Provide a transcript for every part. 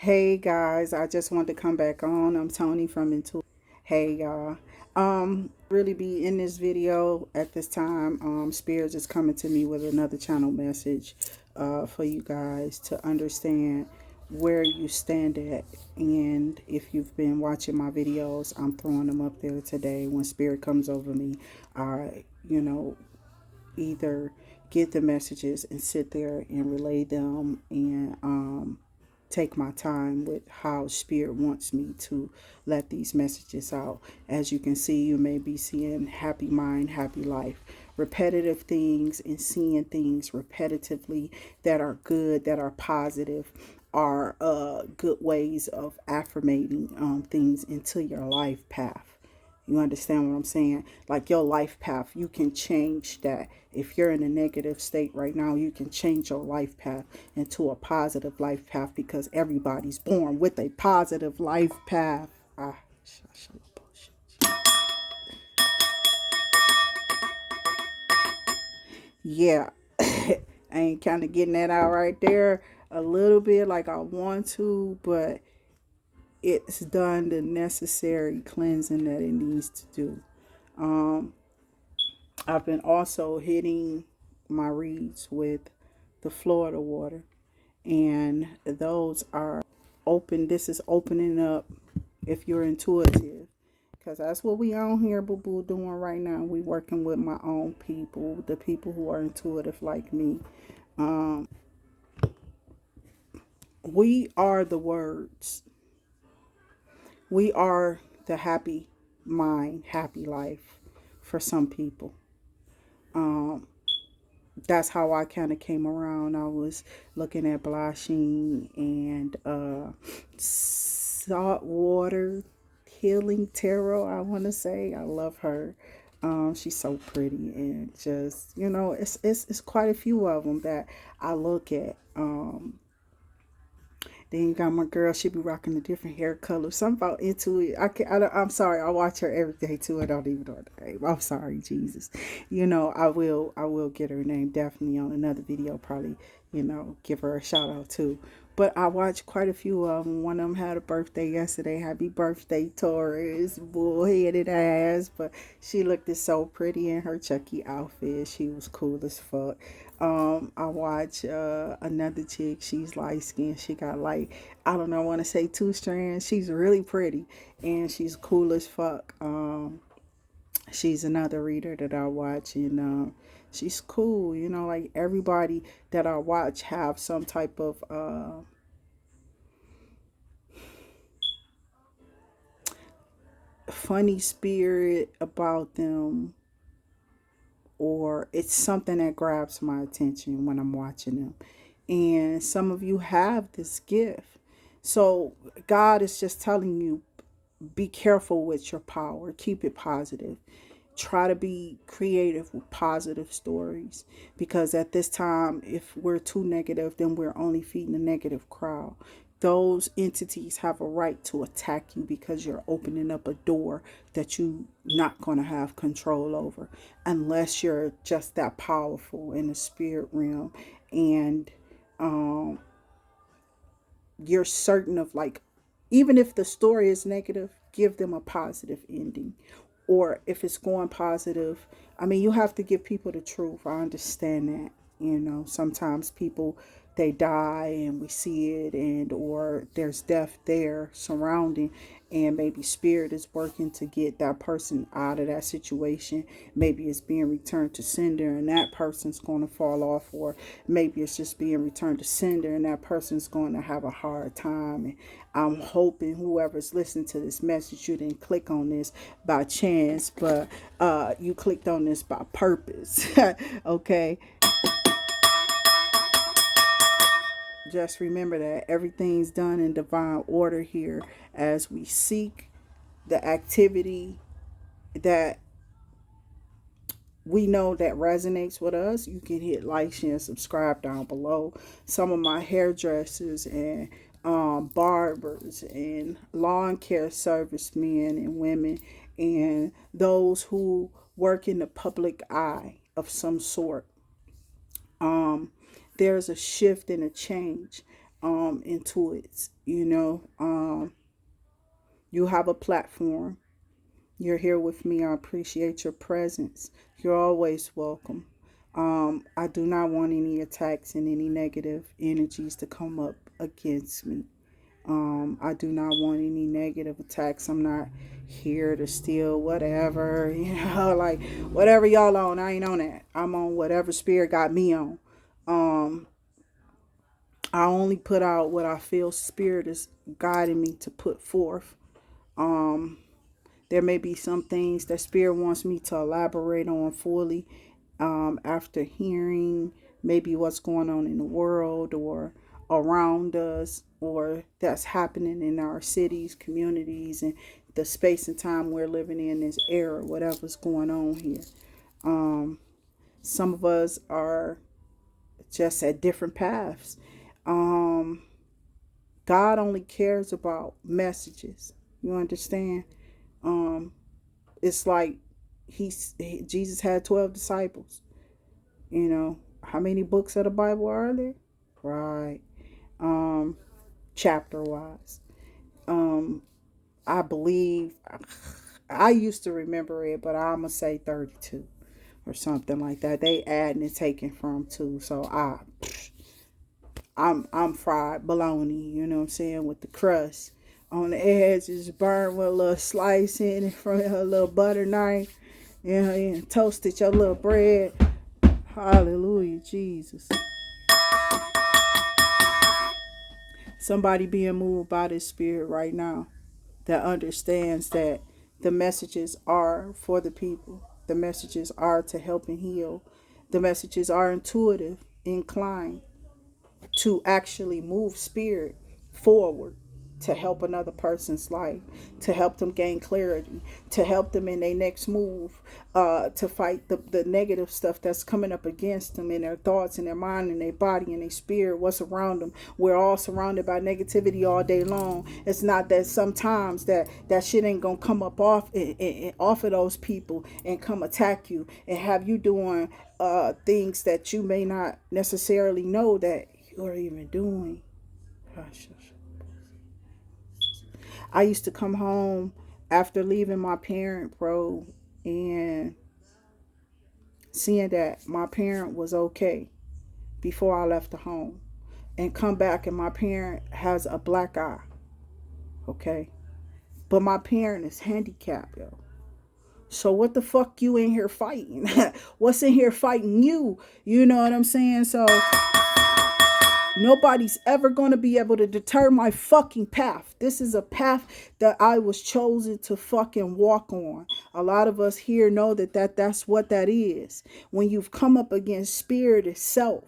Hey guys, I just wanted to come back on. I'm Tony from IntuitActivity. Hey y'all. Really be in this video at this time. Spirit is coming to me with another channel message for you guys to understand where you stand at. And if you've been watching my videos, I'm throwing them up there today. When Spirit comes over me, I, either get the messages and sit there and relay them and take my time with how Spirit wants me to let these messages out. As you can see, you may be seeing happy mind, happy life. Repetitive things and seeing things repetitively that are good, that are positive, are good ways of affirmating things into your life path. You understand what I'm saying? Like your life path, you can change that. If you're in a negative state right now, you can change your life path into a positive life path because everybody's born with a positive life path. Ah, yeah. I ain't kind of getting that out right there a little bit like I want to, but it's done the necessary cleansing that it needs to do. Um, I've been also hitting my reeds with the Florida water, and those are open. This is opening up if you're intuitive, because that's what we on here, boo boo, doing right now. We working with my own people, the people who are intuitive like me. Um, we are the words. We are the happy mind, happy life for some people. Um, that's how I kind of came around. I was looking at blushing and saltwater healing tarot. I want to say I love her. She's so pretty and just it's quite a few of them that I look at. Then you got my girl. She be rocking a different hair color. Something about Intuit. I'm sorry. I watch her every day too. I don't even know her name. I'm sorry, Jesus. I will. I will get her name definitely on another video. Probably. Give her a shout out too. But I watched quite a few of them. One of them had a birthday yesterday. Happy birthday, Taurus, bullheaded ass. But she looked so pretty in her Chucky outfit. She was cool as fuck. I watch another chick. She's light skinned. She got like, I don't know, I want to say two strands. She's really pretty and she's cool as fuck. She's another reader that I watch, and she's cool. Like everybody that I watch have some type of funny spirit about them, or it's something that grabs my attention when I'm watching them. And some of you have this gift. So God is just telling you, be careful with your power. Keep it positive. Try to be creative with positive stories, because at this time, if we're too negative, then we're only feeding a negative crowd. Those entities have a right to attack you because you're opening up a door that you're not going to have control over unless you're just that powerful in the spirit realm, and um, you're certain of, like, even if the story is negative, give them a positive ending. Or if it's going positive, I mean, you have to give people the truth. I understand that. Sometimes people, they die and we see it, and or there's death there surrounding, and maybe spirit is working to get that person out of that situation. Maybe it's being returned to sender and that person's going to fall off, or maybe it's just being returned to sender and that person's going to have a hard time. And I'm hoping whoever's listening to this message, you didn't click on this by chance, but you clicked on this by purpose. Okay, just remember that everything's done in divine order here as we seek the activity that we know that resonates with us. You can hit like, share, and subscribe down below. Some of my hairdressers and barbers and lawn care servicemen and women, and those who work in the public eye of some sort, there's a shift and a change. intuits. You have a platform. You're here with me. I appreciate your presence. You're always welcome. I do not want any attacks and any negative energies to come up against me. I do not want any negative attacks. I'm not here to steal whatever, like whatever y'all on. I ain't on that. I'm on whatever spirit got me on. Um, I only put out what I feel spirit is guiding me to put forth. Um, there may be some things that spirit wants me to elaborate on fully after hearing maybe what's going on in the world or around us or that's happening in our cities, communities, and the space and time we're living in this era, whatever's going on here. Um, some of us are just at different paths. Um, God only cares about messages. You understand? Um, it's like Jesus had 12 disciples. How many books of the Bible are there? Right. Um, chapter wise. Um, I believe I used to remember it, but I'm gonna say 32 or something like that. They adding and taking from too, so I'm fried bologna. You know what I'm saying, with the crust on the edge, just burn with a little slice in it from a little butter knife. And toasted your little bread. Hallelujah, Jesus. Somebody being moved by this spirit right now that understands that the messages are for the people. The messages are to help and heal. The messages are intuitive, inclined to actually move spirit forward to help another person's life, to help them gain clarity, to help them in their next move, to fight the negative stuff that's coming up against them in their thoughts, in their mind, in their body, in their spirit, what's around them. We're all surrounded by negativity all day long. It's not that sometimes that shit ain't gonna come up off of those people and come attack you and have you doing things that you may not necessarily know that you're even doing. Hush, hush. I used to come home after leaving my parent, bro, and seeing that my parent was okay before I left the home, and come back and my parent has a black eye, okay? But my parent is handicapped, yo. So what the fuck you in here fighting? What's in here fighting you? You know what I'm saying? So nobody's ever going to be able to deter my fucking path. This is a path that I was chosen to fucking walk on. A lot of us here know that's what that is. When you've come up against spirit itself,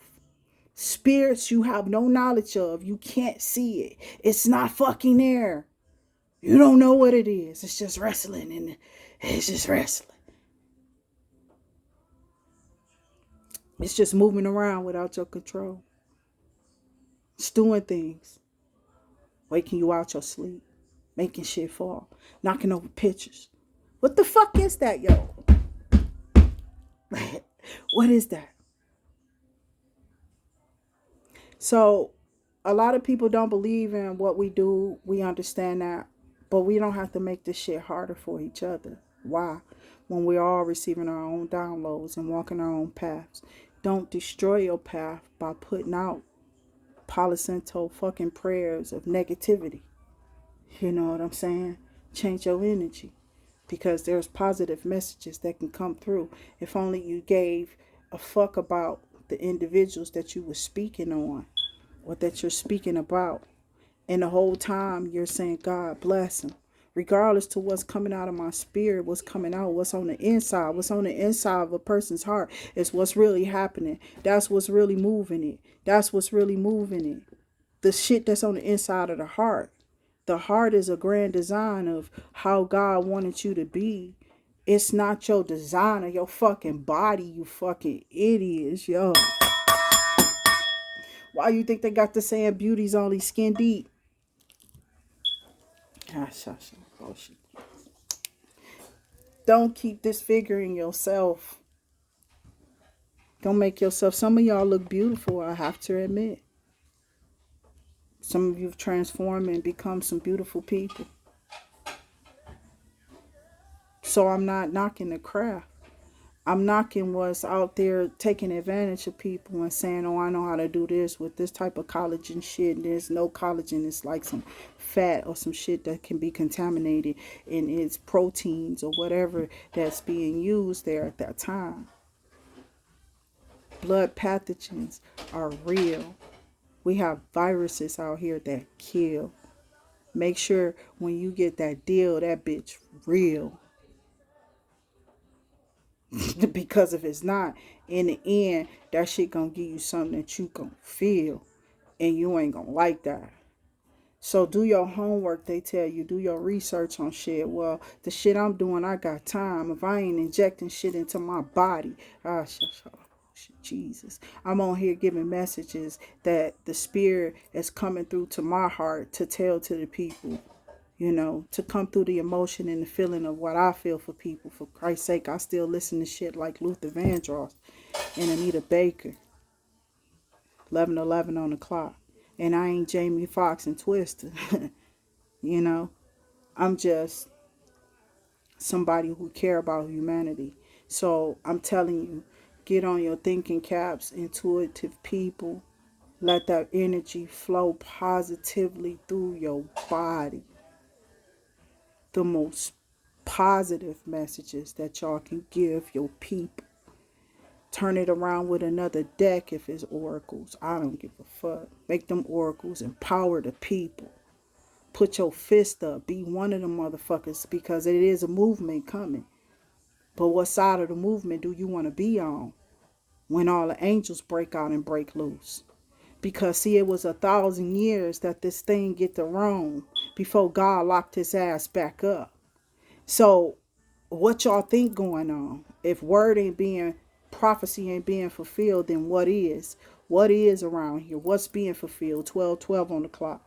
spirits you have no knowledge of, you can't see it. It's not fucking there. You don't know what it is. It's just wrestling and it's just wrestling. It's just moving around without your control. It's doing things. Waking you out your sleep. Making shit fall. Knocking over pictures. What the fuck is that, yo? What is that? So, a lot of people don't believe in what we do. We understand that. But we don't have to make this shit harder for each other. Why? When we're all receiving our own downloads and walking our own paths. Don't destroy your path by putting out polycento fucking prayers of negativity. You know what I'm saying? Change your energy. Because there's positive messages that can come through if only you gave a fuck about the individuals that you were speaking on or that you're speaking about. And the whole time you're saying, God bless them. Regardless to what's coming out of my spirit, what's coming out, what's on the inside. What's on the inside of a person's heart is what's really happening. That's what's really moving it. That's what's really moving it. The shit that's on the inside of the heart. The heart is a grand design of how God wanted you to be. It's not your design of your fucking body, you fucking idiots, yo. Why you think they got the saying beauty's only skin deep? Oh, shit. Don't keep disfiguring yourself. Don't make yourself. Some of y'all look beautiful, I have to admit. Some of you have transformed and become some beautiful people. So I'm not knocking the craft. I'm knocking what's out there taking advantage of people and saying, oh, I know how to do this with this type of collagen shit. And there's no collagen. It's like some fat or some shit that can be contaminated in its proteins or whatever that's being used there at that time. Blood pathogens are real. We have viruses out here that kill. Make sure when you get that deal, that bitch real. Because if it's not, in the end, that shit gonna give you something that you gonna feel, and you ain't gonna like that. So do your homework. They tell you, do your research on shit. Well, the shit I'm doing, I got time. If I ain't injecting shit into my body, Jesus, I'm on here giving messages that the spirit is coming through to my heart to tell to the people. You know, to come through the emotion and the feeling of what I feel for people. For Christ's sake, I still listen to shit like Luther Vandross and Anita Baker. 11:11 on the clock. And I ain't Jamie Foxx and Twister. You know, I'm just somebody who care about humanity. So I'm telling you, get on your thinking caps, intuitive people. Let that energy flow positively through your body. The most positive messages that y'all can give your people. Turn it around with another deck if it's oracles. I don't give a fuck. Make them oracles. Empower the people. Put your fist up. Be one of them motherfuckers, because it is a movement coming. But what side of the movement do you want to be on when all the angels break out and break loose? Because see, it was 1,000 years that this thing get to Rome before God locked his ass back up. So what y'all think going on? If word ain't being, prophecy ain't being fulfilled, then what is? What is around here? What's being fulfilled? 12:12 on the clock.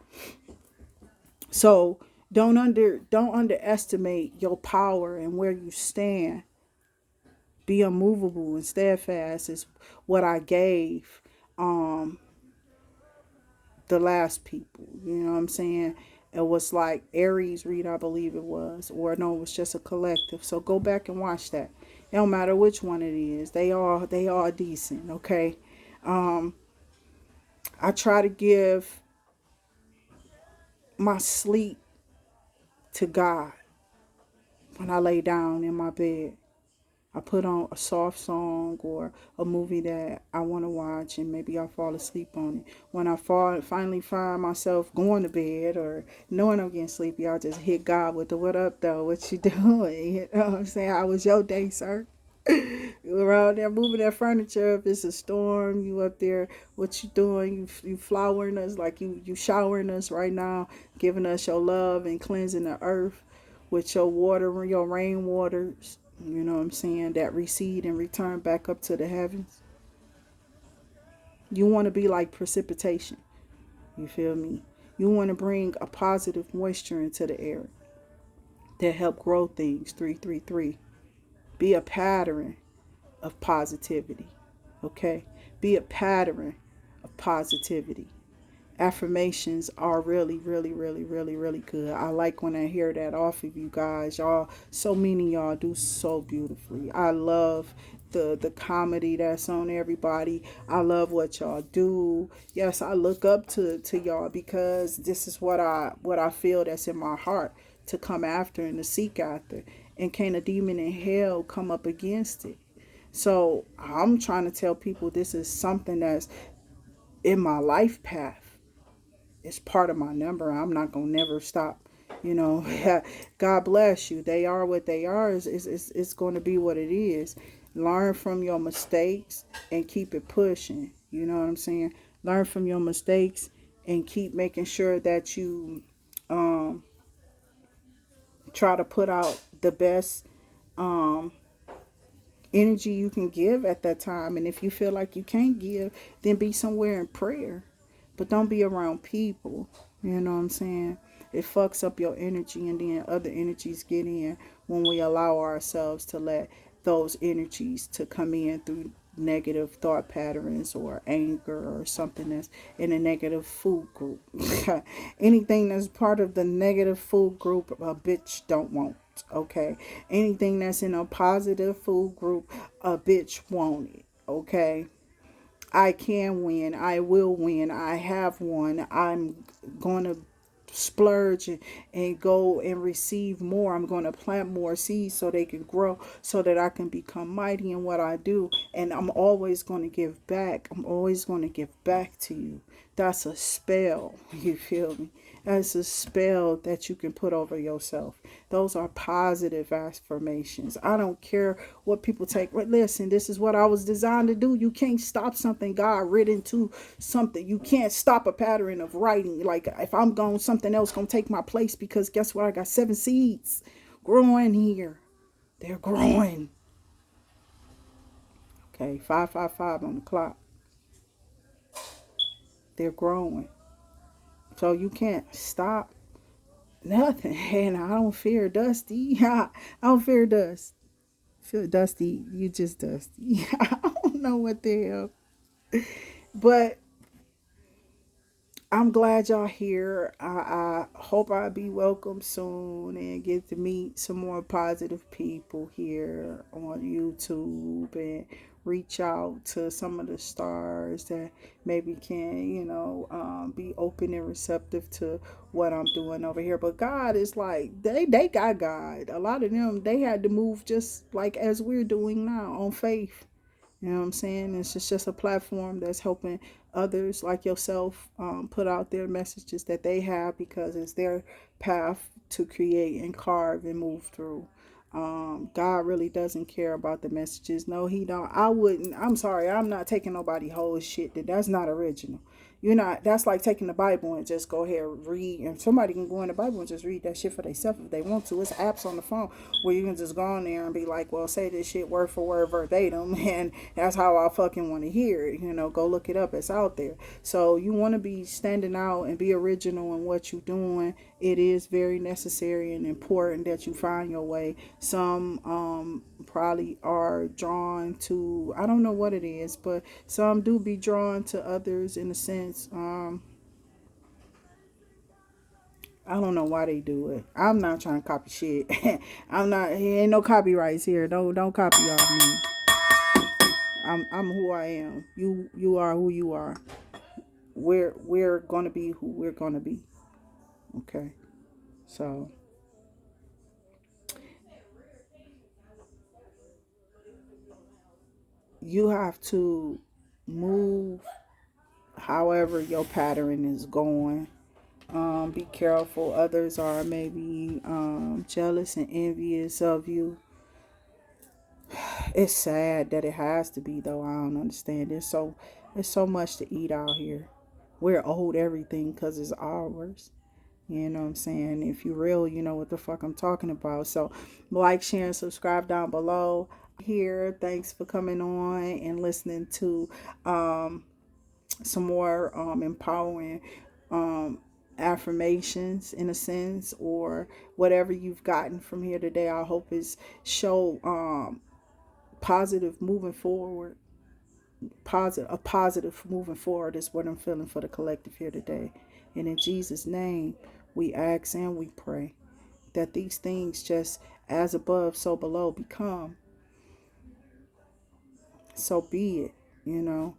So don't underestimate your power and where you stand. Be unmovable and steadfast is what I gave the last people. You know what I'm saying? It was like Aries read, I believe it was. Or no, it was just a collective. So go back and watch that. It don't matter which one it is. They all decent, okay? I try to give my sleep to God when I lay down in my bed. I put on a soft song or a movie that I want to watch, and maybe I'll fall asleep on it. When I finally find myself going to bed or knowing I'm getting sleepy, I'll just hit God with the "What up, though? What you doing?" You know what I'm saying? How was your day, sir? You around there moving that furniture. If it's a storm, you up there. What you doing? You flowering us like you showering us right now, giving us your love and cleansing the earth with your water, your rainwaters. You know what I'm saying? That recede and return back up to the heavens. You want to be like precipitation. You feel me? You want to bring a positive moisture into the air that help grow things. 333. Be a pattern of positivity. Okay? Be a pattern of positivity. Affirmations are really, really, really, really, really good. I like when I hear that off of you guys. Y'all, so many of y'all do so beautifully. I love the comedy that's on everybody. I love what y'all do. Yes, I look up to y'all because this is what I feel that's in my heart to come after and to seek after. And can a demon in hell come up against it? So I'm trying to tell people this is something that's in my life path. It's part of my number. I'm not gonna never stop. You know, God bless you. They are what they are. It's going to be what it is. Learn from your mistakes and keep it pushing. You know what I'm saying? Learn from your mistakes and keep making sure that you try to put out the best energy you can give at that time. And if you feel like you can't give, then be somewhere in prayer. But don't be around people. You know what I'm saying? It fucks up your energy, and then other energies get in when we allow ourselves to let those energies to come in through negative thought patterns or anger or something that's in a negative food group. Anything that's part of the negative food group, a bitch don't want. Okay. Anything that's in a positive food group, a bitch want it. Okay. I can win. I will win. I have won. I'm going to splurge and go and receive more. I'm going to plant more seeds so they can grow, so that I can become mighty in what I do. And I'm always going to give back. I'm always going to give back to you. That's a spell. You feel me? That's a spell that you can put over yourself. Those are positive affirmations. I don't care what people take. Listen, this is what I was designed to do. You can't stop something God written to something. You can't stop a pattern of writing. Like if I'm gone, something else gonna take my place, because guess what? I got 7 seeds growing here. They're growing. Okay, 555 on the clock. They're growing. So you can't stop nothing. And I don't fear Dusty. I don't fear dust. Feel Dusty, you just Dusty. I don't know what the hell. But I'm glad y'all here. I hope I'll be welcome soon and get to meet some more positive people here on YouTube, and reach out to some of the stars that maybe can, be open and receptive to what I'm doing over here. But God is like, they got God. A lot of them, they had to move just like as we're doing now on faith. You know what I'm saying? It's just a platform that's helping others like yourself put out their messages that they have, because it's their path to create and carve and move through. God really doesn't care about the messages. No, he don't. I wouldn't. I'm sorry. I'm not taking nobody whole shit. That's not original. You're not. That's like taking the Bible and just go ahead and read. And somebody can go in the Bible and just read that shit for themselves if they want to. It's apps on the phone where you can just go on there and be like, well, say this shit word for word verbatim, and that's how I fucking want to hear it. Go look it up. It's out there. So you want to be standing out and be original in what you're doing. It is very necessary and important that you find your way. Some probably are drawn to, I don't know what it is, but some do be drawn to others in a sense. I don't know why they do it. I'm not trying to copy shit. I'm not. Ain't no copyrights here. Don't copy off me. I'm who I am. You are who you are. We're gonna be who we're gonna be. Okay. So you have to move however your pattern is going. Be careful. Others are maybe jealous and envious of you. It's sad that it has to be, though. I don't understand. There's so much to eat out here. We're owed everything because it's ours. You know what I'm saying? If you're real, you know what the fuck I'm talking about. So like, share, and subscribe down below. Here, thanks for coming on and listening to some more empowering affirmations in a sense, or whatever you've gotten from here today. I hope is show positive moving forward. Positive moving forward is what I'm feeling for the collective here today. And in Jesus' name, we ask and we pray that these things, just as above, so below, become. So be it, you know.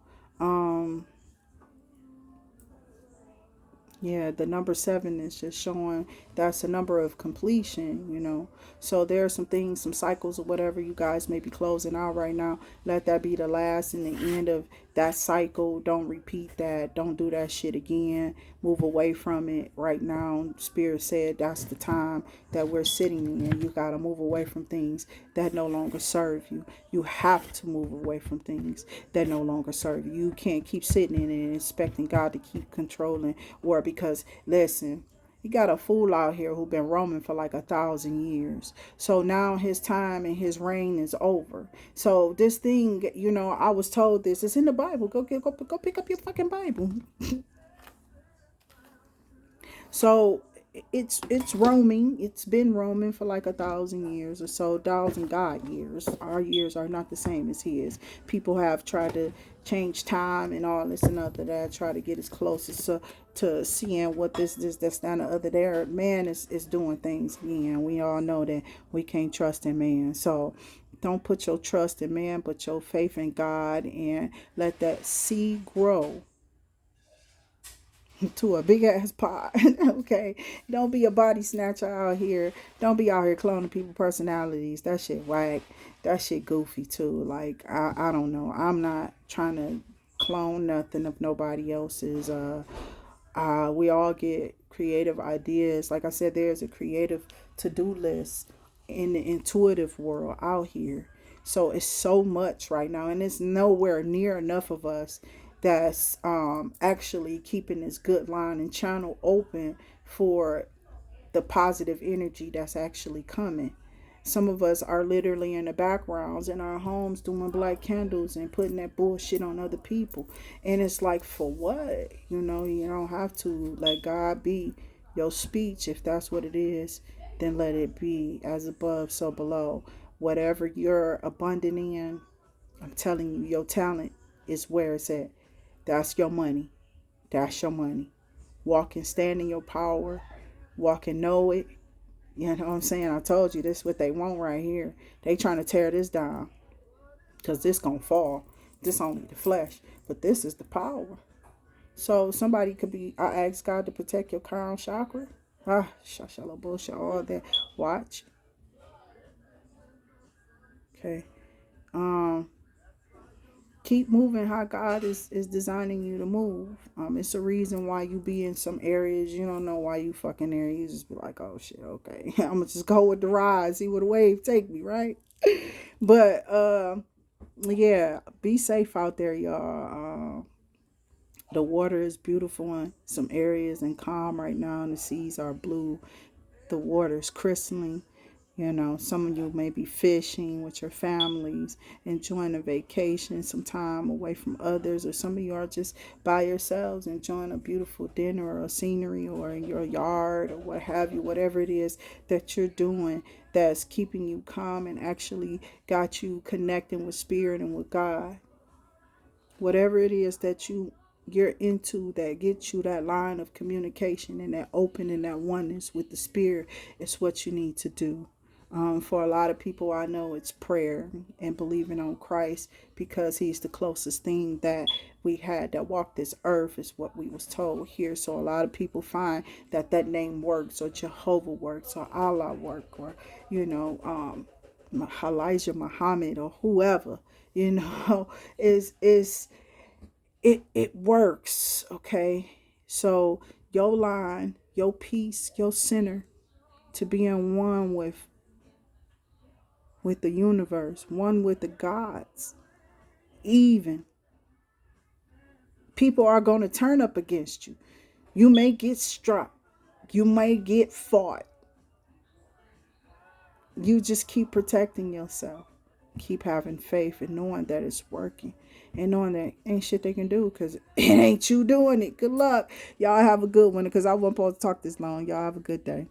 Yeah, the number 7 is just showing that's a number of completion. So there are some things, some cycles or whatever you guys may be closing out right now. Let that be the last and the end of that cycle. Don't repeat that. Don't do that shit again. Move away from it right now. Spirit said that's the time that we're sitting in. You got to move away from things that no longer serve you. You have to move away from things that no longer serve you. You can't keep sitting in it and expecting God to keep controlling, or because, listen, he got a fool out here who been roaming for like 1,000 years. So now his time and his reign is over. So this thing, I was told this. It's in the Bible. Go pick up your fucking Bible. So it's roaming. It's been roaming for like 1,000 years or so, 1,000 God years. Our years are not the same as his. People have tried to change time and all this and other that, try to get as close as to seeing what this that's down the other there. Man is doing things again. We all know that we can't trust in man. So don't put your trust in man, but your faith in God, and let that seed grow to a big ass pot. Okay, don't be a body snatcher out here. Don't be out here cloning people personalities. That shit whack. That shit goofy too. Like I don't know, I'm not trying to clone nothing of nobody else's. We all get creative ideas. Like I said, there's a creative to-do list in the intuitive world out here. So it's so much right now, and it's nowhere near enough of us that's actually keeping this good line and channel open for the positive energy that's actually coming. Some of us are literally in the backgrounds in our homes doing black candles and putting that bullshit on other people. And it's like, for what? You don't have to. Let God be your speech. If that's what it is, then let it be. As above, so below. Whatever you're abundant in, I'm telling you, your talent is where it's at. That's your money. That's your money. Walk and stand in your power. Walk and know it. You know what I'm saying? I told you this is what they want right here. They trying to tear this down because this gonna fall. This only the flesh, but this is the power. So somebody could be. I ask God to protect your crown chakra. Shashala bullshit, all that. Watch. Okay. Um. Keep moving how God is designing you to move. It's a reason why you be in some areas you don't know why you fucking there. You just be like, oh shit, okay. I'm gonna just go with the ride, see where the wave take me, right? But yeah, be safe out there, y'all. The water is beautiful in some areas and calm right now, and the seas are blue. The water is crystalline. Some of you may be fishing with your families, enjoying a vacation, some time away from others, or some of you are just by yourselves enjoying a beautiful dinner or a scenery or in your yard or what have you, whatever it is that you're doing that's keeping you calm and actually got you connecting with spirit and with God. Whatever it is that you're into that gets you that line of communication and that open and that oneness with the spirit, is what you need to do. For a lot of people, I know it's prayer and believing on Christ, because he's the closest thing that we had that walked this earth, is what we was told here. So a lot of people find that name works, or Jehovah works, or Allah work, or Elijah Muhammad, or whoever, is it works. Okay, so your line, your peace, your center, to be in one with the universe, one with the gods. Even people are going to turn up against you. You may get struck, you may get fought. You just keep protecting yourself, keep having faith and knowing that it's working, and knowing that ain't shit they can do, because it ain't you doing it. Good luck. Y'all have a good one, because I wasn't supposed to talk this long. Y'all have a good day.